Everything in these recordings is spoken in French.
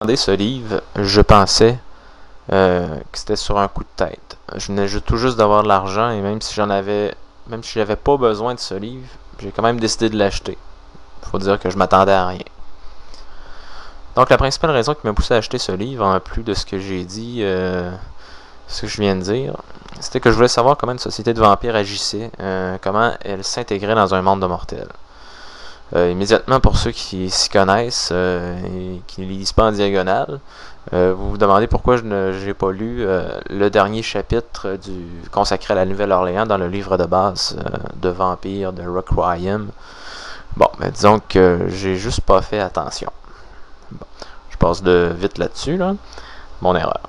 Demandé ce livre, je pensais que c'était sur un coup de tête. Je venais tout juste d'avoir de l'argent et même si j'avais pas besoin de ce livre, j'ai quand même décidé de l'acheter. Faut dire que je m'attendais à rien. Donc la principale raison qui m'a poussé à acheter ce livre, en plus de ce que j'ai dit, ce que je viens de dire, c'était que je voulais savoir comment une société de vampires agissait, comment elle s'intégrait dans un monde de mortels. Immédiatement, pour ceux qui s'y connaissent et qui ne lisent pas en diagonale, vous vous demandez pourquoi je n'ai pas lu le dernier chapitre consacré à la Nouvelle-Orléans dans le livre de base de Vampire de Requiem. Bon, ben disons que j'ai juste pas fait attention. Bon, je passe de vite là-dessus, là. Mon erreur.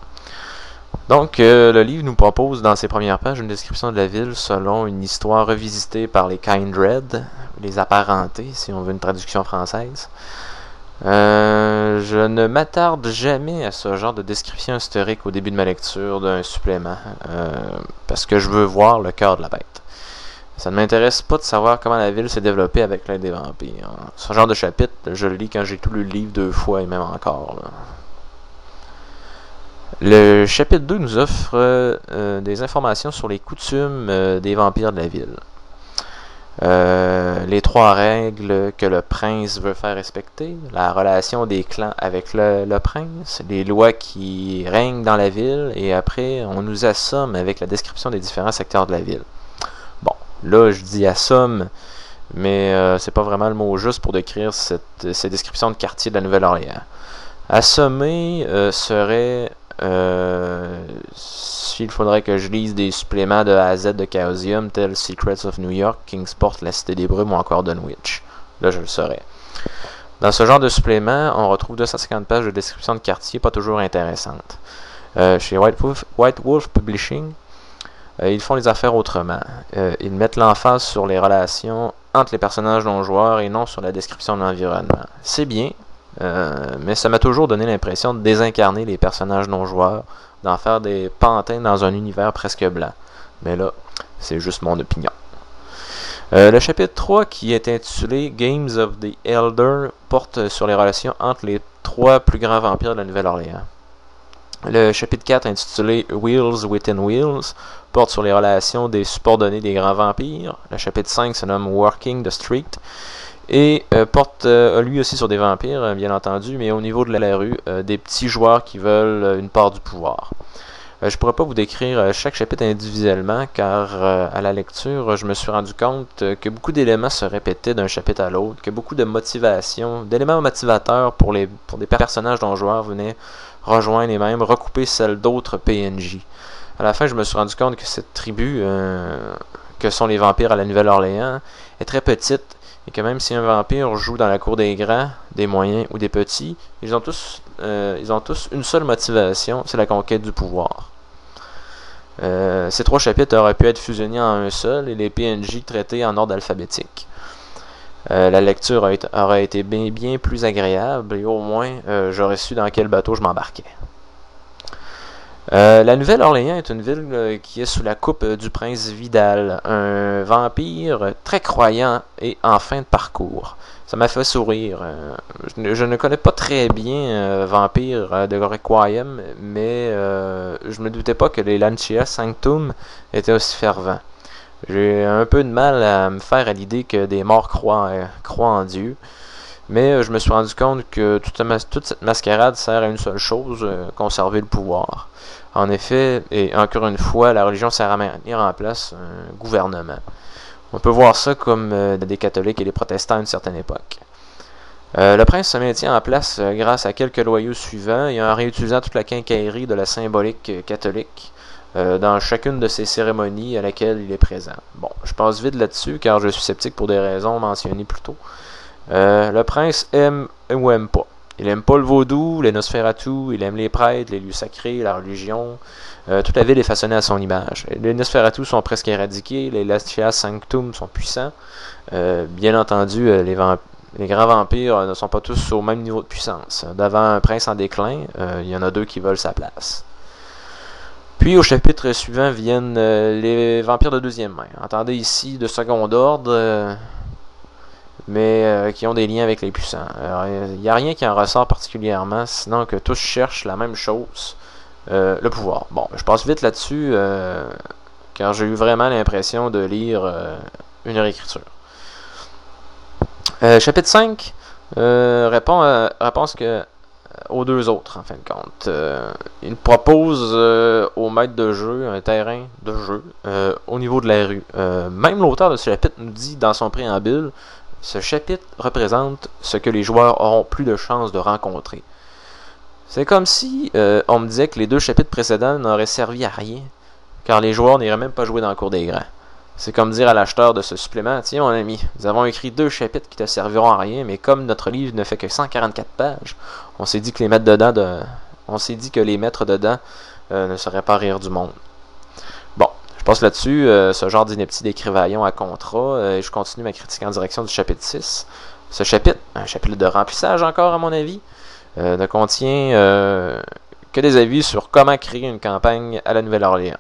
Donc, le livre nous propose dans ses premières pages une description de la ville selon une histoire revisitée par les Kindred, les apparentés, si on veut une traduction française. Je ne m'attarde jamais à ce genre de description historique au début de ma lecture d'un supplément, parce que je veux voir le cœur de la bête. Ça ne m'intéresse pas de savoir comment la ville s'est développée avec l'aide des vampires. Ce genre de chapitre, je le lis quand j'ai tout lu le livre 2 fois et même encore, là. Le chapitre 2 nous offre des informations sur les coutumes des vampires de la ville. Les 3 règles que le prince veut faire respecter, la relation des clans avec le prince, les lois qui règnent dans la ville, et après on nous assomme avec la description des différents secteurs de la ville. Bon, là je dis assomme, mais c'est pas vraiment le mot juste pour décrire ces descriptions de quartier de la Nouvelle-Orléans. Assommer serait s'il faudrait que je lise des suppléments de A à Z de Chaosium tels Secrets of New York, Kingsport, La Cité des Brumes ou encore Dunwich. Là, je le saurais. Dans ce genre de suppléments, on retrouve 250 pages de description de quartier pas toujours intéressantes. Chez White Wolf Publishing, ils font les affaires autrement. Ils mettent l'emphase sur les relations entre les personnages non-joueurs et non sur la description de l'environnement. C'est bien, mais ça m'a toujours donné l'impression de désincarner les personnages non-joueurs, d'en faire des pantins dans un univers presque blanc. Mais là, c'est juste mon opinion. Le chapitre 3, qui est intitulé Games of the Elder, porte sur les relations entre les 3 plus grands vampires de la Nouvelle-Orléans. Le chapitre 4, intitulé Wheels Within Wheels, porte sur les relations des subordonnés des grands vampires. Le chapitre 5 se nomme Working the Street et porte lui aussi sur des vampires, bien entendu, mais au niveau de la rue, des petits joueurs qui veulent une part du pouvoir. Je pourrais pas vous décrire chaque chapitre individuellement, car à la lecture, je me suis rendu compte que beaucoup d'éléments se répétaient d'un chapitre à l'autre, que beaucoup de motivation, d'éléments motivateurs pour des personnages non joueurs venaient rejoindre et même recouper celles d'autres PNJ. À la fin, je me suis rendu compte que cette tribu, que sont les vampires à la Nouvelle-Orléans, est très petite, et que même si un vampire joue dans la cour des grands, des moyens ou des petits, ils ont tous une seule motivation, c'est la conquête du pouvoir. Ces 3 chapitres auraient pu être fusionnés en un seul et les PNJ traités en ordre alphabétique. La lecture aurait été bien plus agréable et au moins j'aurais su dans quel bateau je m'embarquais. La Nouvelle-Orléans est une ville qui est sous la coupe du prince Vidal, un vampire très croyant et en fin de parcours. Ça m'a fait sourire. Je ne connais pas très bien Vampire de Requiem, mais je me doutais pas que les Lancia Sanctum étaient aussi fervents. J'ai un peu de mal à me faire à l'idée que des morts croient en Dieu. Mais je me suis rendu compte que toute cette mascarade sert à une seule chose, conserver le pouvoir. En effet, et encore une fois, la religion sert à maintenir en place un gouvernement. On peut voir ça comme des catholiques et des protestants à une certaine époque. Le prince se maintient en place grâce à quelques loyaux suivants et en réutilisant toute la quincaillerie de la symbolique catholique dans chacune de ses cérémonies à laquelle il est présent. Bon, je passe vite là-dessus car je suis sceptique pour des raisons mentionnées plus tôt. Le prince aime ou aime pas. Il aime pas le vaudou, les Nosferatu, il aime les prêtres, les lieux sacrés, la religion. Toute la ville est façonnée à son image. Les Nosferatu sont presque éradiqués, les Lascia Sanctum sont puissants. Bien entendu, les grands vampires ne sont pas tous au même niveau de puissance. Devant un prince en déclin, il y en a 2 qui veulent sa place. Puis au chapitre suivant viennent les vampires de deuxième main. Entendez ici de second ordre. mais qui ont des liens avec les puissants. Il n'y a rien qui en ressort particulièrement, sinon que tous cherchent la même chose, le pouvoir. Bon, je passe vite là-dessus, car j'ai eu vraiment l'impression de lire une réécriture. Chapitre 5 répond aux deux autres, en fin de compte. Il propose au maître de jeu un terrain de jeu au niveau de la rue. Même l'auteur de ce chapitre nous dit dans son préambule, ce chapitre représente ce que les joueurs auront plus de chances de rencontrer. C'est comme si on me disait que les deux chapitres précédents n'auraient servi à rien, car les joueurs n'iraient même pas jouer dans la cour des grands. C'est comme dire à l'acheteur de ce supplément, tiens mon ami, nous avons écrit 2 chapitres qui te serviront à rien, mais comme notre livre ne fait que 144 pages, on s'est dit que les maîtres dedans ne seraient pas rire du monde. Bon, je passe là-dessus, ce genre d'ineptie d'écrivaillon à contrat, et je continue ma critique en direction du chapitre 6. Ce chapitre, un chapitre de remplissage encore à mon avis, ne contient que des avis sur comment créer une campagne à la Nouvelle-Orléans.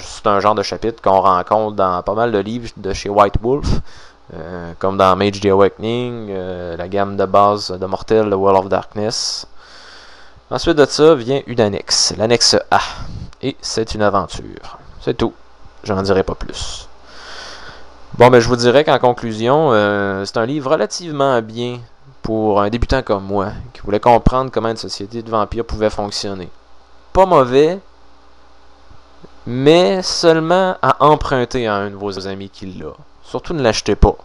C'est un genre de chapitre qu'on rencontre dans pas mal de livres de chez White Wolf, comme dans Mage the Awakening, la gamme de base de Mortel, The World of Darkness. Ensuite de ça vient une annexe, l'annexe A, et c'est une aventure. C'est tout, j'en dirai pas plus. Bon, mais je vous dirais qu'en conclusion, c'est un livre relativement bien pour un débutant comme moi, qui voulait comprendre comment une société de vampires pouvait fonctionner. Pas mauvais, mais seulement à emprunter à un de vos amis qui l'a. Surtout ne l'achetez pas.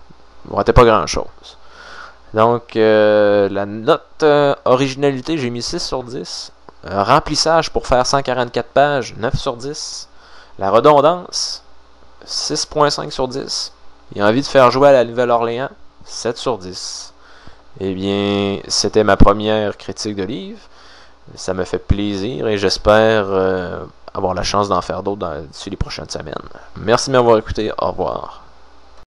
Vous ratez pas grand chose. Donc, la note originalité, j'ai mis 6 sur 10. Remplissage pour faire 144 pages, 9 sur 10. La redondance, 6.5 sur 10. Il a envie de faire jouer à la Nouvelle-Orléans, 7 sur 10. Eh bien, c'était ma première critique de livre. Ça me fait plaisir et j'espère avoir la chance d'en faire d'autres d'ici les prochaines semaines. Merci de m'avoir écouté. Au revoir.